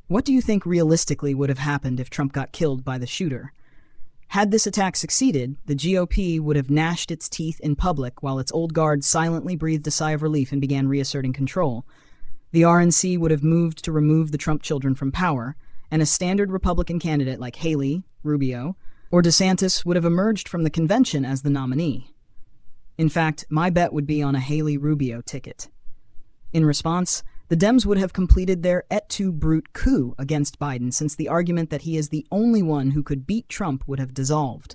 What do you think realistically would have happened if Trump got killed by the shooter? Had this attack succeeded, the GOP would have gnashed its teeth in public while its old guard silently breathed a sigh of relief and began reasserting control. The RNC would have moved to remove the Trump children from power, and a standard Republican candidate like Haley, Rubio, or DeSantis would have emerged from the convention as the nominee. In fact, my bet would be on a Haley-Rubio ticket. In response, the Dems would have completed their et tu brute coup against Biden, since the argument that he is the only one who could beat Trump would have dissolved.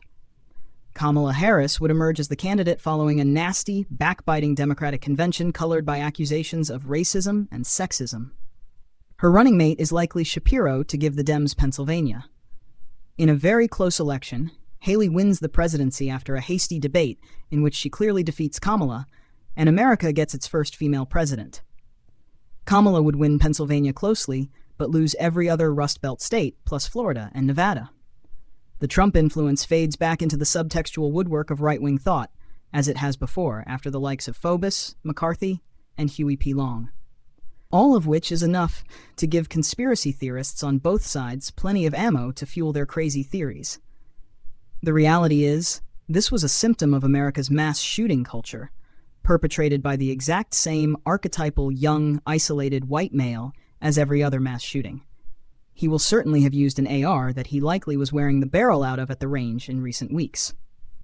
Kamala Harris would emerge as the candidate following a nasty, backbiting Democratic convention colored by accusations of racism and sexism. Her running mate is likely Shapiro to give the Dems Pennsylvania. In a very close election, Haley wins the presidency after a hasty debate in which she clearly defeats Kamala, and America gets its first female president. Kamala would win Pennsylvania closely, but lose every other Rust Belt state, plus Florida and Nevada. The Trump influence fades back into the subtextual woodwork of right-wing thought, as it has before, after the likes of Phobos, McCarthy, and Huey P. Long. All of which is enough to give conspiracy theorists on both sides plenty of ammo to fuel their crazy theories. The reality is, this was a symptom of America's mass shooting culture, perpetrated by the exact same archetypal young, isolated white male as every other mass shooting. He will certainly have used an AR that he likely was wearing the barrel out of at the range in recent weeks.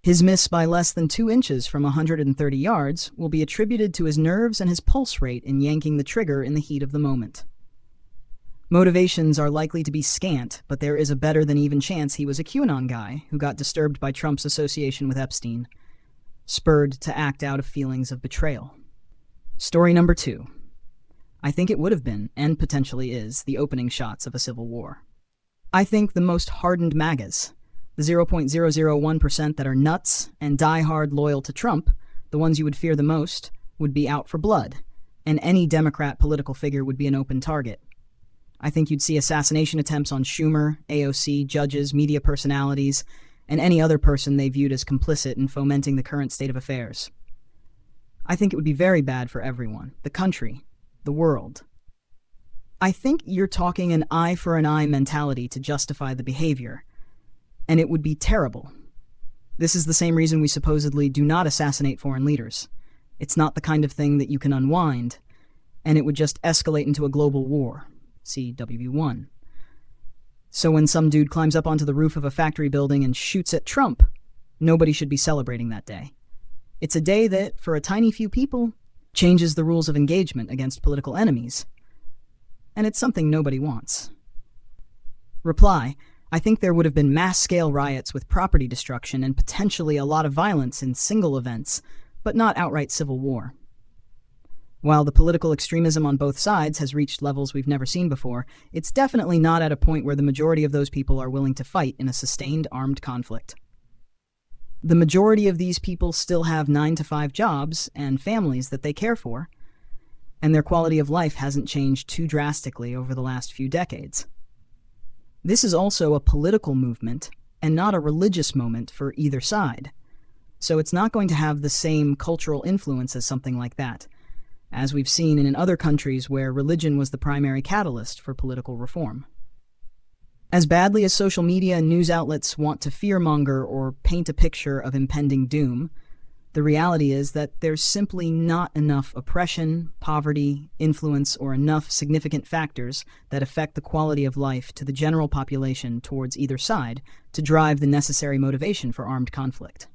His miss by less than 2 inches from 130 yards will be attributed to his nerves and his pulse rate in yanking the trigger in the heat of the moment. Motivations are likely to be scant, but there is a better than even chance he was a QAnon guy who got disturbed by Trump's association with Epstein, spurred to act out of feelings of betrayal. Story number 2. I think it would have been, and potentially is, the opening shots of a civil war. I think the most hardened MAGAs, the 0.001% that are nuts and die-hard loyal to Trump, the ones you would fear the most, would be out for blood, and any Democrat political figure would be an open target. I think you'd see assassination attempts on Schumer, AOC, judges, media personalities, and any other person they viewed as complicit in fomenting the current state of affairs. I think it would be very bad for everyone, the country, the world. I think you're talking an eye for an eye mentality to justify the behavior, and it would be terrible. This is the same reason we supposedly do not assassinate foreign leaders. It's not the kind of thing that you can unwind, and it would just escalate into a global war. See WV1. So when some dude climbs up onto the roof of a factory building and shoots at Trump, nobody should be celebrating that day. It's a day that, for a tiny few people, changes the rules of engagement against political enemies. And it's something nobody wants. Reply: I think there would have been mass-scale riots with property destruction and potentially a lot of violence in single events, but not outright civil war. While the political extremism on both sides has reached levels we've never seen before, it's definitely not at a point where the majority of those people are willing to fight in a sustained armed conflict. The majority of these people still have 9-to-5 jobs and families that they care for, and their quality of life hasn't changed too drastically over the last few decades. This is also a political movement and not a religious moment for either side, so it's not going to have the same cultural influence as something like that, as we've seen in other countries where religion was the primary catalyst for political reform. As badly as social media and news outlets want to fearmonger or paint a picture of impending doom, the reality is that there's simply not enough oppression, poverty, influence, or enough significant factors that affect the quality of life to the general population towards either side to drive the necessary motivation for armed conflict.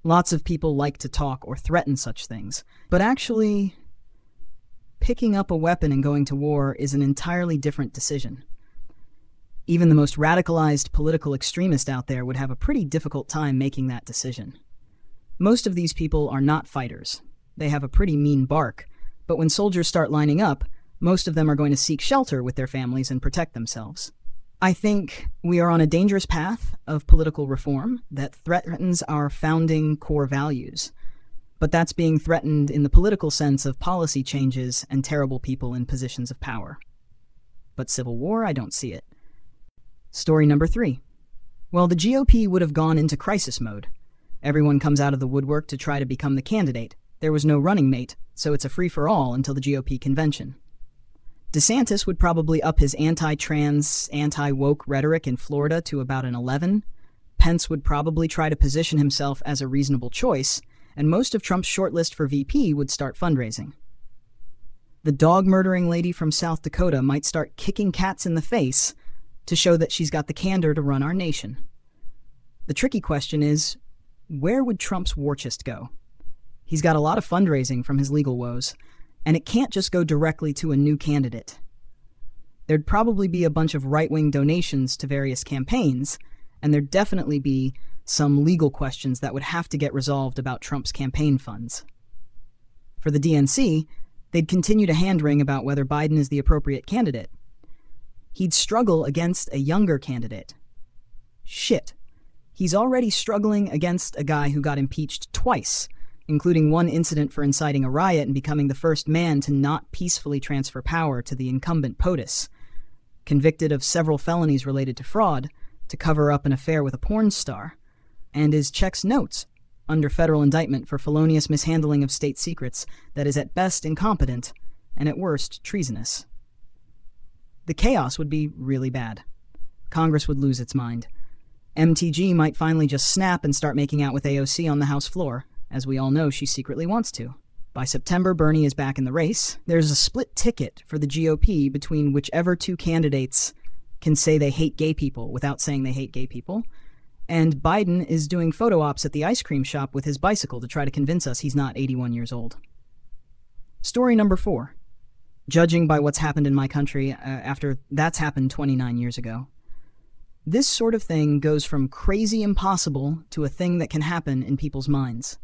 Lots of people like to talk or threaten such things, but actually, picking up a weapon and going to war is an entirely different decision. Even the most radicalized political extremist out there would have a pretty difficult time making that decision. Most of these people are not fighters. They have a pretty mean bark, but when soldiers start lining up, most of them are going to seek shelter with their families and protect themselves. I think we are on a dangerous path of political reform that threatens our founding core values, but that's being threatened in the political sense of policy changes and terrible people in positions of power. But civil war, I don't see it. Story number 3. Well, the GOP would have gone into crisis mode. Everyone comes out of the woodwork to try to become the candidate. There was no running mate, so it's a free-for-all until the GOP convention. DeSantis would probably up his anti-trans, anti-woke rhetoric in Florida to about an 11. Pence would probably try to position himself as a reasonable choice, and most of Trump's shortlist for VP would start fundraising. The dog-murdering lady from South Dakota might start kicking cats in the face to show that she's got the candor to run our nation. The tricky question is, where would Trump's war chest go? He's got a lot of fundraising from his legal woes, and it can't just go directly to a new candidate. There'd probably be a bunch of right-wing donations to various campaigns, and there'd definitely be some legal questions that would have to get resolved about Trump's campaign funds. For the DNC, they'd continue to hand-wring about whether Biden is the appropriate candidate. He'd struggle against a younger candidate. Shit. He's already struggling against a guy who got impeached twice, including one incident for inciting a riot and becoming the first man to not peacefully transfer power to the incumbent POTUS, convicted of several felonies related to fraud to cover up an affair with a porn star, and is checks notes under federal indictment for felonious mishandling of state secrets that is at best incompetent and at worst treasonous. The chaos would be really bad. Congress would lose its mind. MTG might finally just snap and start making out with AOC on the House floor, as we all know she secretly wants to. By September, Bernie is back in the race. There's a split ticket for the GOP between whichever two candidates can say they hate gay people without saying they hate gay people, and Biden is doing photo ops at the ice cream shop with his bicycle to try to convince us he's not 81 years old. Story number 4. Judging by what's happened in my country after that's happened 29 years ago. This sort of thing goes from crazy impossible to a thing that can happen in people's minds.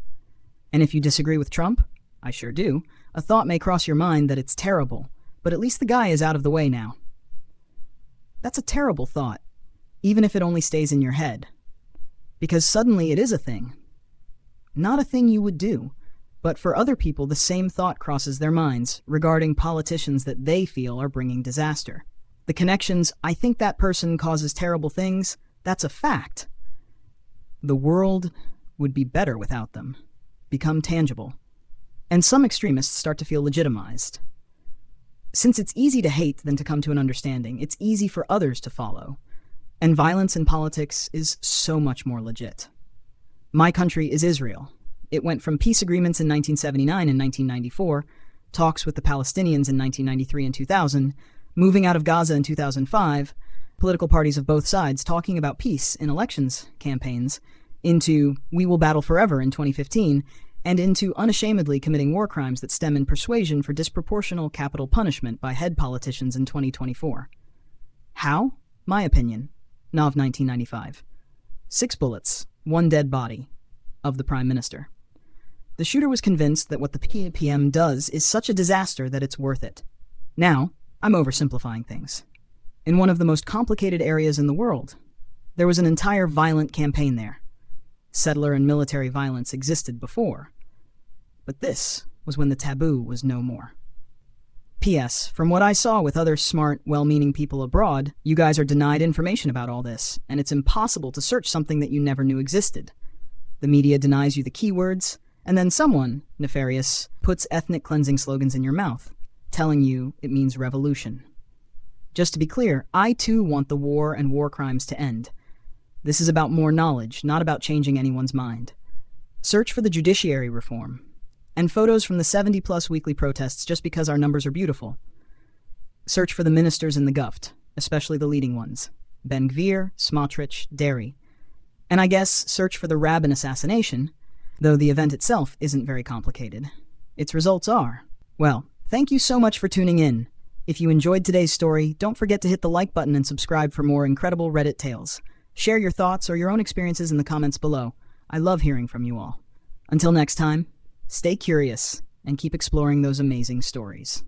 And if you disagree with Trump, I sure do, a thought may cross your mind that it's terrible, but at least the guy is out of the way now. That's a terrible thought, even if it only stays in your head. Because suddenly it is a thing. Not a thing you would do, but for other people the same thought crosses their minds regarding politicians that they feel are bringing disaster. The connections, I think that person causes terrible things, that's a fact. The world would be better without them, become tangible. And some extremists start to feel legitimized. Since it's easy to hate than to come to an understanding, it's easy for others to follow. And violence in politics is so much more legit. My country is Israel. It went from peace agreements in 1979 and 1994, talks with the Palestinians in 1993 and 2000, moving out of Gaza in 2005, political parties of both sides talking about peace in elections campaigns, into we will battle forever in 2015, and into unashamedly committing war crimes that stem in persuasion for disproportional capital punishment by head politicians in 2024. How? My opinion. Nav 1995. 6 bullets, 1 dead body, of the Prime Minister. The shooter was convinced that what the PM does is such a disaster that it's worth it. Now, I'm oversimplifying things. In one of the most complicated areas in the world, there was an entire violent campaign there. Settler and military violence existed before, but this was when the taboo was no more. P.S. From what I saw with other smart, well-meaning people abroad, you guys are denied information about all this, and it's impossible to search something that you never knew existed. The media denies you the keywords, and then someone, nefarious, puts ethnic cleansing slogans in your mouth, telling you it means revolution. Just to be clear, I too want the war and war crimes to end. This is about more knowledge, not about changing anyone's mind. Search for the judiciary reform, and photos from the 70-plus weekly protests just because our numbers are beautiful. Search for the ministers in the Guft, especially the leading ones. Ben-Gvir, Smotrich, Derry. And I guess search for the Rabin assassination, though the event itself isn't very complicated. Its results are, well, thank you so much for tuning in. If you enjoyed today's story, don't forget to hit the like button and subscribe for more incredible Reddit tales. Share your thoughts or your own experiences in the comments below. I love hearing from you all. Until next time, stay curious and keep exploring those amazing stories.